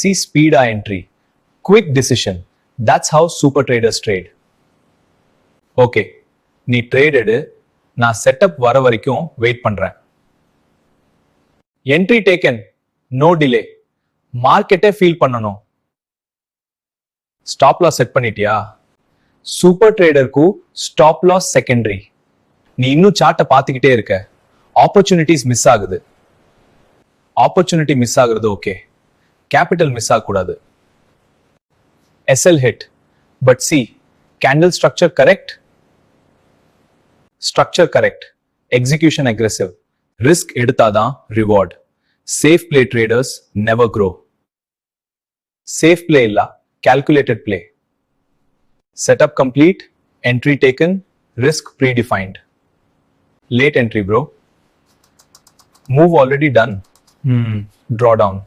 Consistency, speed entry, quick decision. That's how super traders trade. Okay, நீ traded, நான் setup வர வரைக்கும் wait பண்றேன். Entry taken, no delay. மார்க்கெட்டே ஃபீல் பண்ணணும். ஸ்டாப் லாஸ் செட் பண்ணிட்டியா? சூப்பர் ட்ரேடருக்கு ஸ்டாப் லாஸ் செகண்டரி. நீ இன்னும் சார்ட்டை பார்த்துக்கிட்டே இருக்க. ஆப்பர்ச்சுனிட்டிஸ் மிஸ் ஆகுது. ஆப்பர்ச்சுனிட்டி மிஸ் ஆகுறது ஓகே, கேபிட்டல் மிஸ் ஆகக்கூடாது. SL hit, but see, candle structure correct? Structure correct, execution aggressive. Risk எடுத்தாதான் reward. Safe play traders never grow. Safe play இல்ல, calculated play. Setup complete, entry taken, risk predefined. Late entry bro. Move already done. Drawdown.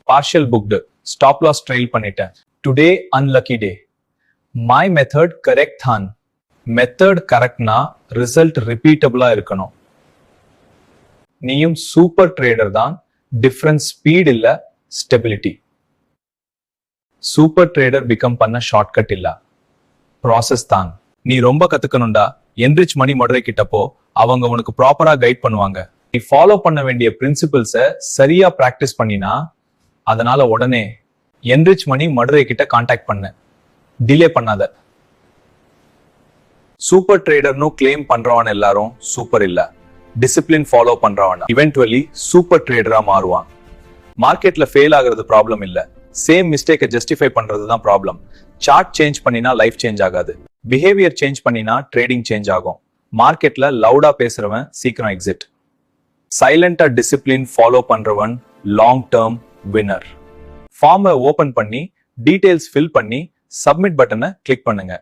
Partial booked. Stop loss trail பண்ணிட்டேன். Today unlucky day. My method correct தான். Method correctனா result repeatable இருக்கணும். நீயும் super trader தான், difference speed இல்ல, stability. Super trader become பண்ண shortcut இல்ல, process தான். நீ ரொம்ப கத்துக்கணும்டா, என்ரிச் மணி மதுரை கிட்டப்போ அவங்க உனக்கு ப்ராப்பரா கைட் பண்ணுவாங்க. நீ ஃபாலோ பண்ண வேண்டிய பிரின்சிபிள்ஸ சரியா பிராக்டிஸ் பண்ணினா, அதனால உடனே என்ரிச் மணி மதுரை கிட்ட கான்டாக்ட் பண்ண, டிலே பண்ணாத. சூப்பர் ட்ரேடர்னு கிளைம் பண்றவன் எல்லாரும் சூப்பர் இல்ல, டிசிப்ளின் ஃபாலோ பண்றவன் இவென்ச்சுவலி சூப்பர் ட்ரேடரா மாறுவான். மார்க்கெட்ல ஃபெயில் ஆகுறது ப்ராப்ளம் இல்ல, சேம் மிஸ்டேக்கை ஜஸ்டிஃபை பண்றது தான் ப்ராப்ளம். சார்ட் சேஞ்ச் பண்ணினா லைஃப் சேஞ்ச் ஆகாது, பிஹேவியர் சேஞ்ச் பண்ணினா ட்ரேடிங் சேஞ்ச் ஆகும். மார்க்கெட்ல லவுடா பேசுறவன் சீக்கிரம் எக்ஸிட். சைலண்டா டிசிப்ளின் ஃபாலோ பண்றவன் லாங் டேர்ம் வின்னர். ஃபார்மை ஓபன் பண்ணி டீடைல்ஸ் ஃபில் பண்ணி சப்மிட் பட்டனை கிளிக் பண்ணுங்க.